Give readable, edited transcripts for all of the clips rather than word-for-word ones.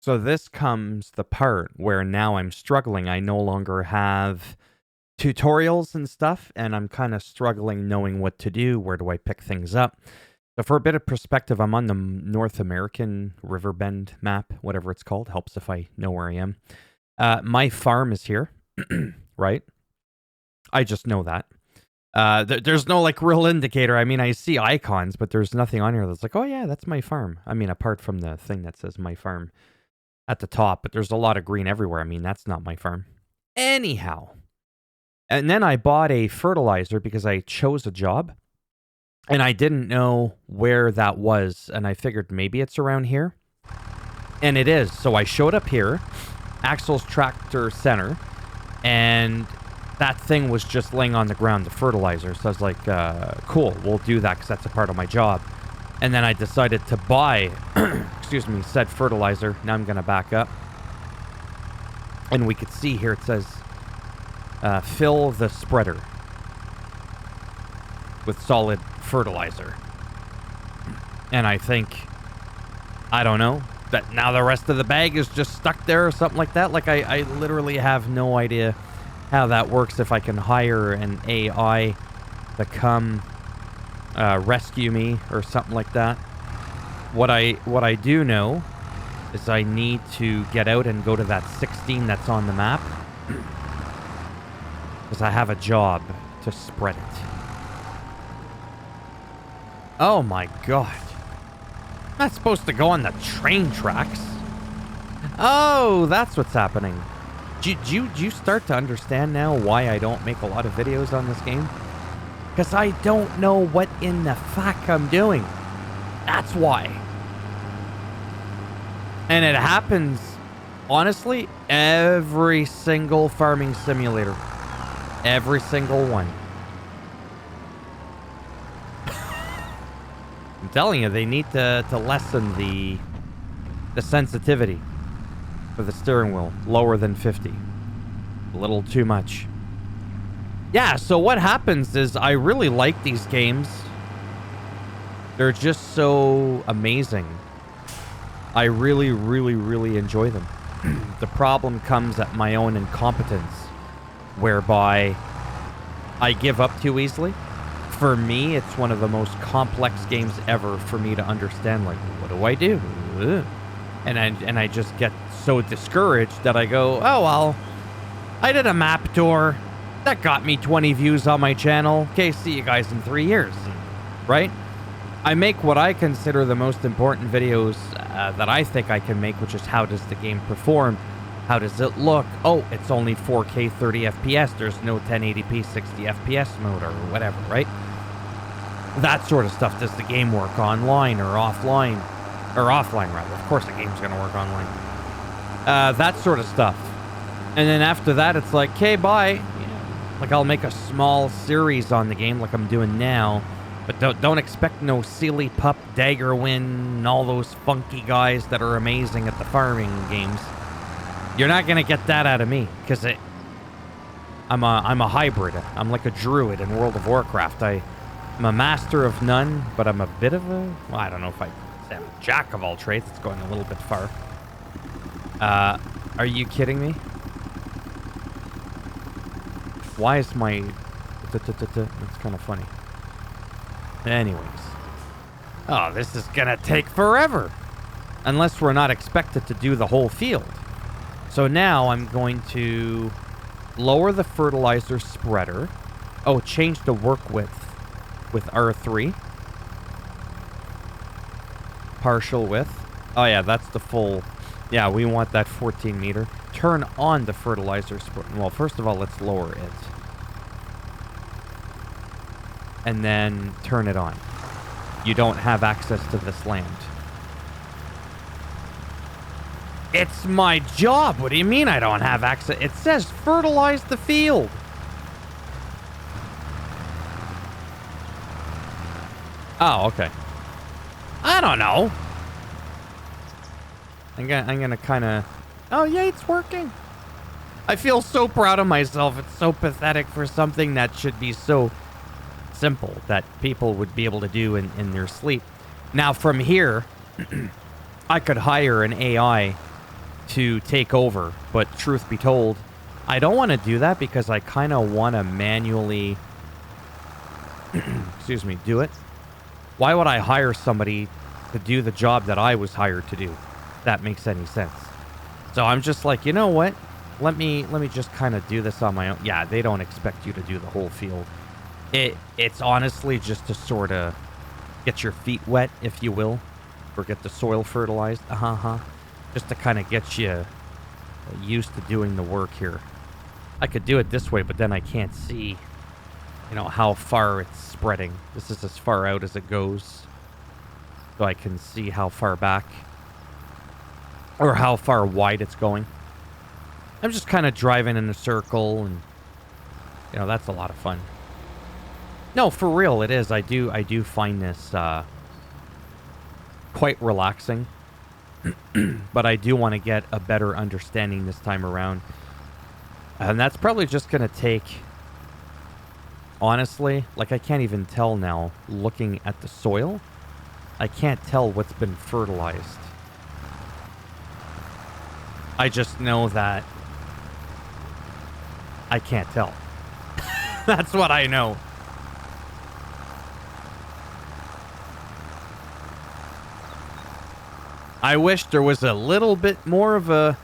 So this comes the part where now I'm struggling. I no longer have tutorials and stuff, and I'm kind of struggling knowing what to do. Where do I pick things up? So for a bit of perspective, I'm on the North American Riverbend map, whatever it's called. Helps if I know where I am. My farm is here, right? I just know that. There's no like real indicator. I mean, I see icons, but there's nothing on here that's like, oh yeah, that's my farm. I mean, apart from the thing that says my farm at the top, but there's a lot of green everywhere. I mean, that's not my farm. Anyhow. And then I bought a fertilizer because I chose a job and I didn't know where that was. And I figured maybe it's around here. And it is. So I showed up here, Axel's Tractor Center, and that thing was just laying on the ground, the fertilizer. So I was like, cool, we'll do that because that's a part of my job. And then I decided to buy, excuse me, said fertilizer. Now I'm going to back up. And we could see here it says, fill the spreader with solid fertilizer. And I think, I don't know, that now the rest of the bag is just stuck there or something like that. Like I literally have no idea how that works, if I can hire an AI to come rescue me or something like that. What I do know is I need to get out and go to that 16 that's on the map, because I have a job to spread it. Oh my god. I'm not supposed to go on the train tracks. Oh, that's what's happening. Do you start to understand now why I don't make a lot of videos on this game? Because I don't know what in the fuck I'm doing. That's why. And it happens, honestly, every single farming simulator. Every single one. I'm telling you, they need to lessen the sensitivity for the steering wheel. Lower than 50. A little too much. Yeah, so what happens is I really like these games. They're just so amazing. I really, really, really enjoy them. The problem comes at my own incompetence, whereby I give up too easily. For me, it's one of the most complex games ever for me to understand. Like, what do I do? Ugh. And I just get so discouraged that I go, oh well, I did a map tour. That got me 20 views on my channel. Okay, see you guys in 3 years. Right? I make what I consider the most important videos that I think I can make, which is how does the game perform? How does it look? Oh, it's only 4K 30 FPS. There's no 1080p 60 FPS mode or whatever, right? That sort of stuff. Does the game work online or offline? Or offline, rather. Of course the game's going to work online. That sort of stuff. And then after that, it's like, okay, bye. Like, I'll make a small series on the game like I'm doing now. But don't expect no Sealy Pup, Daggerwin, all those funky guys that are amazing at the farming games. You're not going to get that out of me. Because I'm a hybrid. I'm like a druid in World of Warcraft. I'm a master of none, but I'm a bit of a... Well, I don't know if I'm a jack of all trades. It's going a little bit far. Are you kidding me? Why is my... It's kind of funny. Anyways. Oh, this is gonna take forever. Unless we're not expected to do the whole field. So now I'm going to lower the fertilizer spreader. Oh, change the work width with R3. Partial width. Oh yeah, that's the full... Yeah, we want that 14 meter. Turn on the fertilizer spreader. Well, first of all, let's lower it. And then turn it on. You don't have access to this land. It's my job. What do you mean I don't have access? It says fertilize the field. Oh, okay. I don't know. I'm gonna kind of... Oh, yeah, it's working. I feel so proud of myself. It's so pathetic for something that should be so simple that people would be able to do in their sleep. Now, from here, I could hire an AI to take over. But truth be told, I don't want to do that because I kind of want to manually, excuse me, do it. Why would I hire somebody to do the job that I was hired to do? If that makes any sense. So I'm just like, you know what? Let me just kind of do this on my own. Yeah, they don't expect you to do the whole field. It's honestly just to sort of get your feet wet, if you will, or get the soil fertilized. Just to kind of get you used to doing the work here. I could do it this way, but then I can't see, you know, how far it's spreading. This is as far out as it goes, so I can see how far back or how far wide it's going. I'm just kind of driving in a circle, and you know, that's a lot of fun. No, for real, it is. I do find this quite relaxing, but I do want to get a better understanding this time around, and that's probably just gonna take. Honestly, like, I can't even tell now. Looking at the soil, I can't tell what's been fertilized. I just know that I can't tell. That's what I know. I wish there was a little bit more of a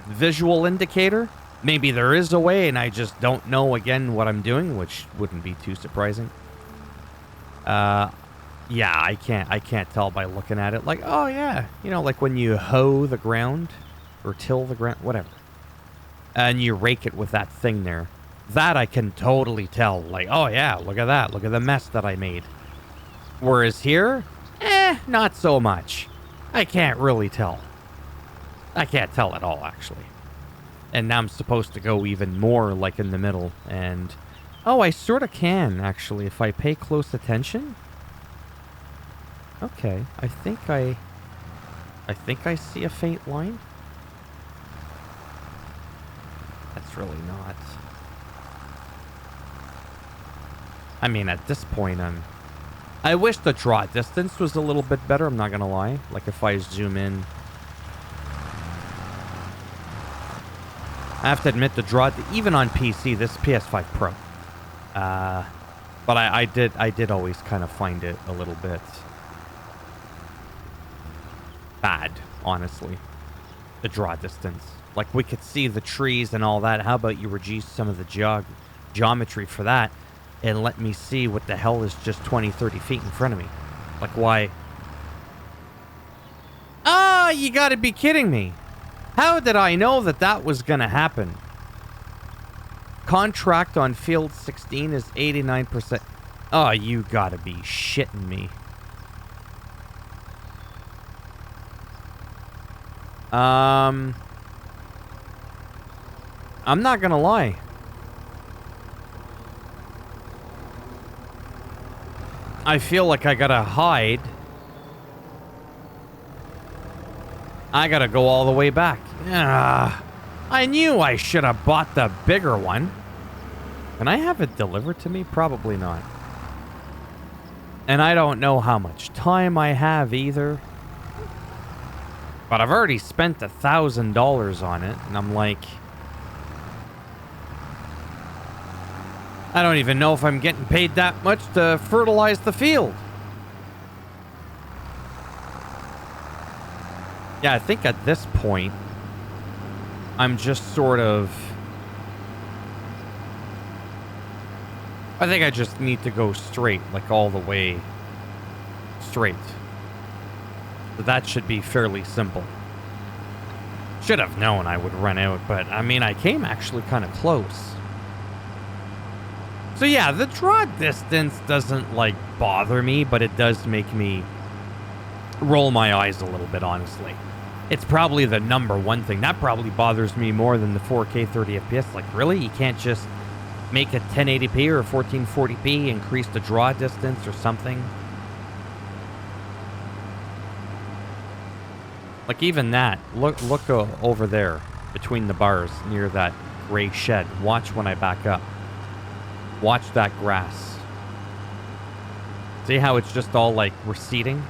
visual indicator. Maybe there is a way and I just don't know, again, what I'm doing, which wouldn't be too surprising. Yeah, I can't tell by looking at it. Like, oh yeah, you know, like when you hoe the ground or till the ground, whatever, and you rake it with that thing there. That I can totally tell. Like, oh yeah, look at that. Look at the mess that I made. Whereas here, not so much. I can't really tell. I can't tell at all, actually. And now I'm supposed to go even more, like, in the middle. And, oh, I sort of can, actually, if I pay close attention. Okay, I think I see a faint line. That's really not. I mean, at this point, I wish the draw distance was a little bit better, I'm not gonna lie. Like, if I zoom in. I have to admit, the draw, even on PC, this PS5 Pro. But I did always kind of find it a little bit bad, honestly. The draw distance. Like, we could see the trees and all that. How about you reduce some of the geometry for that and let me see what the hell is just 20, 30 feet in front of me? Like, why? Ah, you gotta be kidding me. How did I know that that was gonna happen? Contract on field 16 is 89%. Oh, you gotta be shitting me. I'm not gonna lie. I feel like I gotta hide. I gotta go all the way back. I knew I should have bought the bigger one. Can I have it delivered to me? Probably not. And I don't know how much time I have either. But I've already spent $1,000 on it, and I'm like, I don't even know if I'm getting paid that much to fertilize the field. Yeah, I think at this point, I'm just sort of... I think I just need to go straight, like all the way straight. So that should be fairly simple. Should have known I would run out, but I mean, I came actually kind of close. So yeah, the draw distance doesn't, like, bother me, but it does make me roll my eyes a little bit, honestly. It's probably the number one thing. That probably bothers me more than the 4K 30 FPS. Like, really? You can't just make it 1080p or 1440p, increase the draw distance or something? Like, even that. Look over there, between the bars, near that gray shed. Watch when I back up. Watch that grass. See how it's just all, like, receding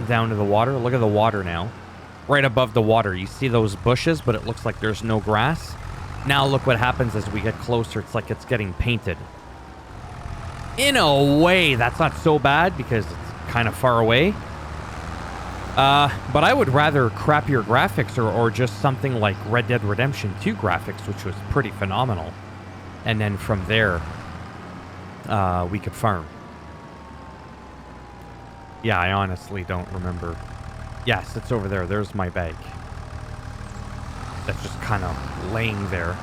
down to the water? Look at the water now. right above the water. You see those bushes, but it looks like there's no grass. Now look what happens as we get closer. It's like it's getting painted. In a way, that's not so bad because it's kind of far away. But I would rather crappier graphics or just something like Red Dead Redemption 2 graphics, which was pretty phenomenal. And then from there, we could farm. Yeah, I honestly don't remember. Yes, it's over there. There's my bag. That's just kind of laying there.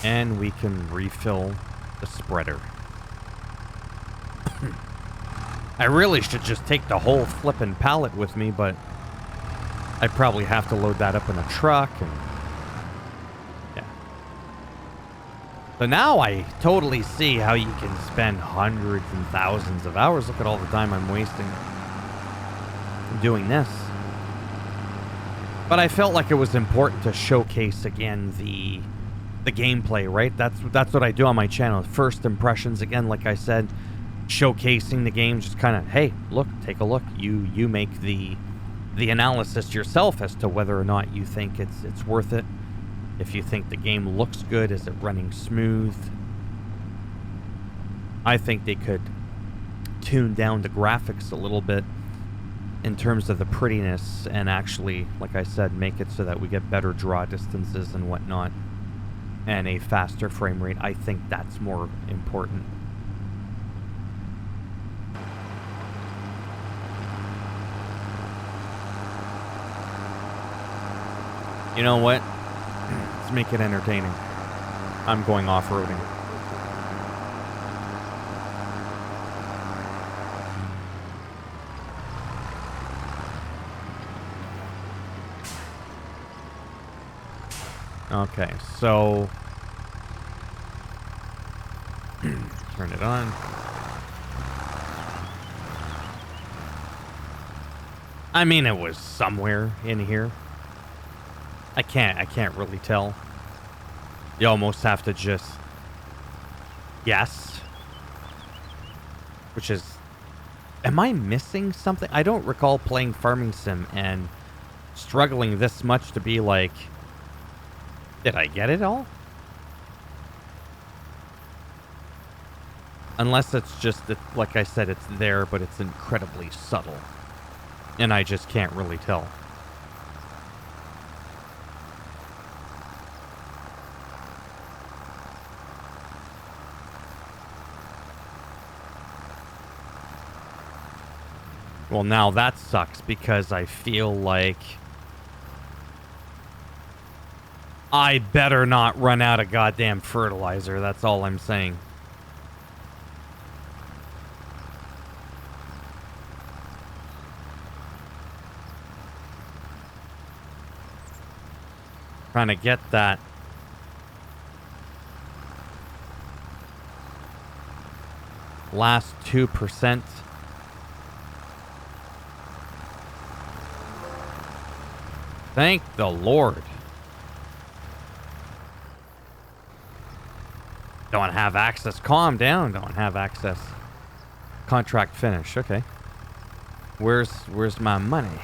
And we can refill the spreader. I really should just take the whole flippin' pallet with me, but I'd probably have to load that up in a truck and yeah. So now I totally see how you can spend hundreds and thousands of hours. Look at all the time I'm wasting doing this. But I felt like it was important to showcase again the gameplay, right? That's what I do on my channel. First impressions, again, like I said, showcasing the game, just kind of, hey, look, take a look. You make the analysis yourself as to whether or not you think it's worth it. If you think the game looks good, is it running smooth? I think they could tune down the graphics a little bit in terms of the prettiness and actually, like I said, make it so that we get better draw distances and whatnot and a faster frame rate. I think that's more important. You know what? Let's make it entertaining. I'm going off-roading. Okay, so turn it on. I mean, it was somewhere in here. I can't really tell. You almost have to just guess. Which is, am I missing something? I don't recall playing Farming Sim and struggling this much to be like, did I get it all? Unless it's just that, like I said, it's there, but it's incredibly subtle. And I just can't really tell. Well, now that sucks because I feel like I better not run out of goddamn fertilizer. That's all I'm saying. Trying to get that last 2%. Thank the Lord. Don't have access. Calm down. Don't have access. Contract finish. Okay. Where's my money?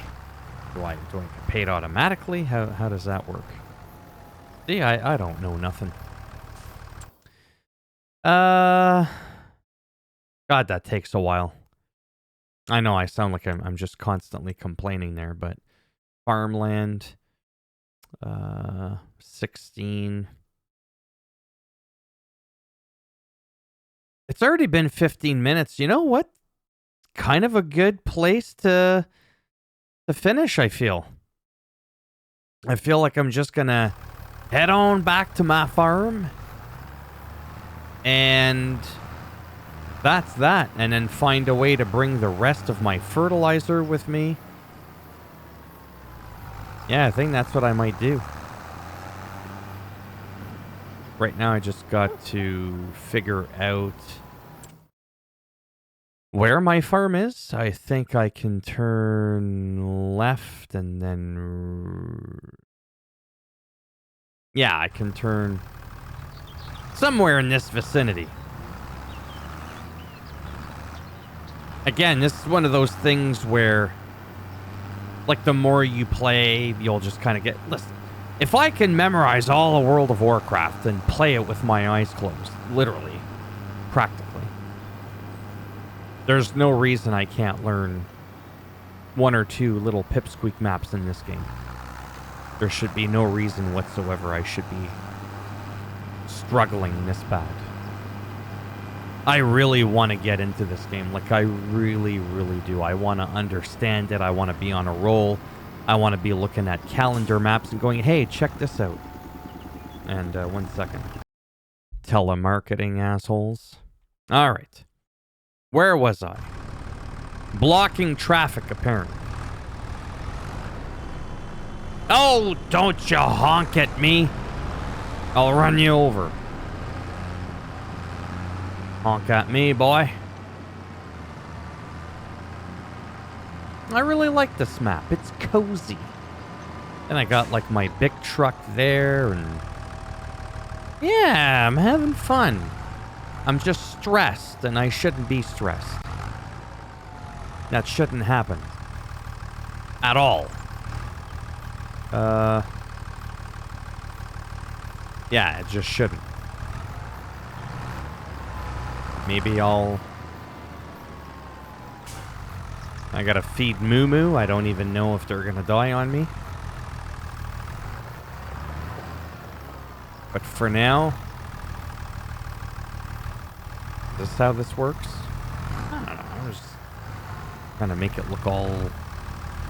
Do I get paid automatically? How does that work? See, I don't know nothing. God, that takes a while. I know I sound like I'm just constantly complaining there, but farmland, 16. It's already been 15 minutes. You know what? Kind of a good place to finish, I feel. I feel like I'm just gonna head on back to my farm. And that's that. And then find a way to bring the rest of my fertilizer with me. Yeah, I think that's what I might do. Right now, I just got to figure out where my farm is. I think I can turn left and then Yeah, I can turn somewhere in this vicinity. Again, this is one of those things where, like, the more you play, you'll just kind of get... Listen, if I can memorize all of World of Warcraft and play it with my eyes closed, literally, practically, there's no reason I can't learn one or two little pipsqueak maps in this game. There should be no reason whatsoever I should be struggling this bad. I really want to get into this game. Like, I really, really do. I want to understand it. I want to be on a roll. I want to be looking at calendar maps and going, hey, check this out. And 1 second. Telemarketing assholes. All right. Where was I? Blocking traffic, apparently. Oh, don't you honk at me. I'll run you over. Honk at me, boy. I really like this map. It's cozy. And I got, like, my big truck there, and... yeah, I'm having fun. I'm just stressed, and I shouldn't be stressed. That shouldn't happen. At all. Yeah, it just shouldn't. Maybe I gotta feed Moo Moo. I don't even know if they're gonna die on me. But for now... is this how this works? I don't know. I'm just trying to make it look all...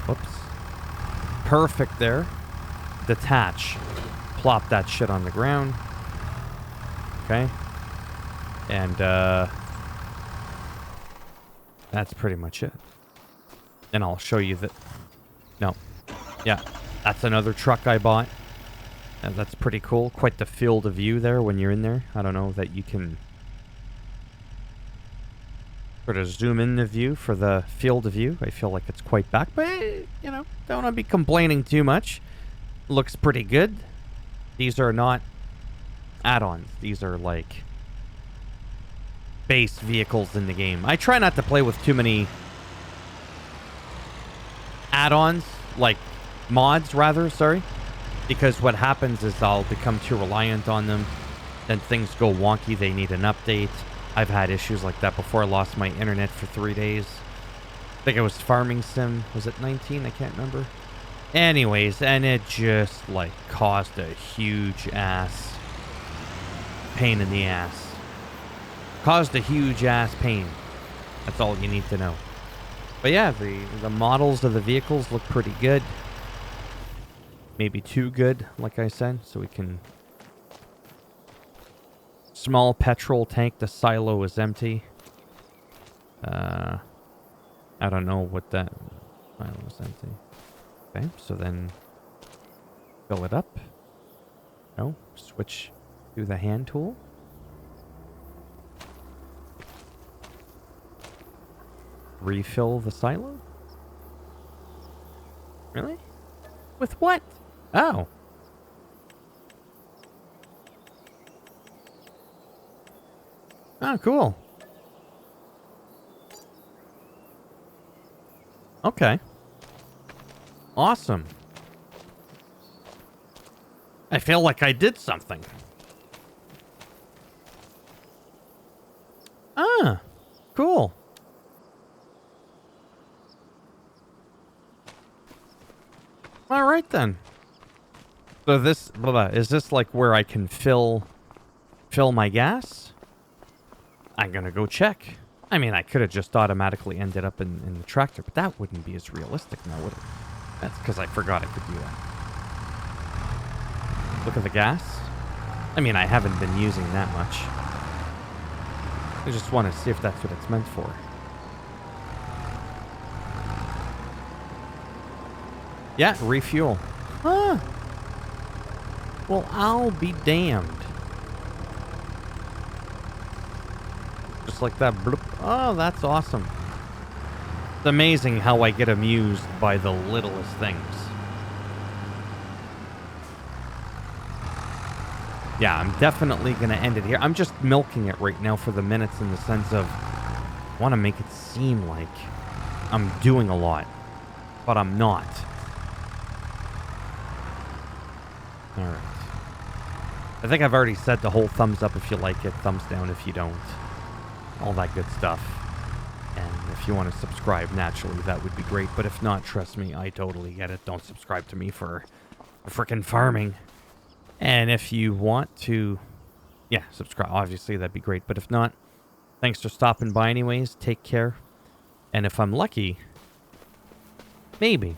whoops. Perfect there. Detach. Plop that shit on the ground. Okay. And, that's pretty much it. And I'll show you that... no. Yeah. That's another truck I bought. And that's pretty cool. Quite the field of view there when you're in there. I don't know that you can... sort of zoom in the view for the field of view. I feel like it's quite back. But, you know, don't want to be complaining too much. Looks pretty good. These are not add-ons. These are, like... base vehicles in the game. I try not to play with too many add-ons, like mods rather, sorry, because what happens is I'll become too reliant on them, then things go wonky, they need an update. I've had issues like that before. I lost my internet for 3 days. I think it was Farming Sim, was it 19? I can't remember. Anyways, and it just like caused a huge ass pain in the ass. Caused a huge ass pain. That's all you need to know. But yeah, the models of the vehicles look pretty good. Maybe too good, like I said, so we can... small petrol tank, the silo is empty. I don't know what that... silo is empty. Okay, so then... fill it up. No, switch to the hand tool. Refill the silo? Really? With what? Oh. Oh, cool. Okay. Awesome. I feel like I did something. Ah, cool. All right then. So this is this like where I can fill my gas? I'm gonna go check. I mean, I could have just automatically ended up in the tractor, but that wouldn't be as realistic now, would it? That's because I forgot I could do that. Look at the gas. I mean, I haven't been using that much. I just want to see if that's what it's meant for. Yeah, refuel. Huh. Well, I'll be damned. Just like that. Bloop. Oh, that's awesome. It's amazing how I get amused by the littlest things. Yeah, I'm definitely going to end it here. I'm just milking it right now for the minutes in the sense of I want to make it seem like I'm doing a lot, but I'm not. All right. I think I've already said the whole thumbs up if you like it, thumbs down if you don't. All that good stuff. And if you want to subscribe, naturally, that would be great. But if not, trust me, I totally get it. Don't subscribe to me for frickin' farming. And if you want to, yeah, subscribe, obviously, that'd be great. But if not, thanks for stopping by anyways. Take care. And if I'm lucky, maybe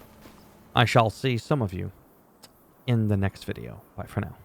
I shall see some of you in the next video. Bye for now.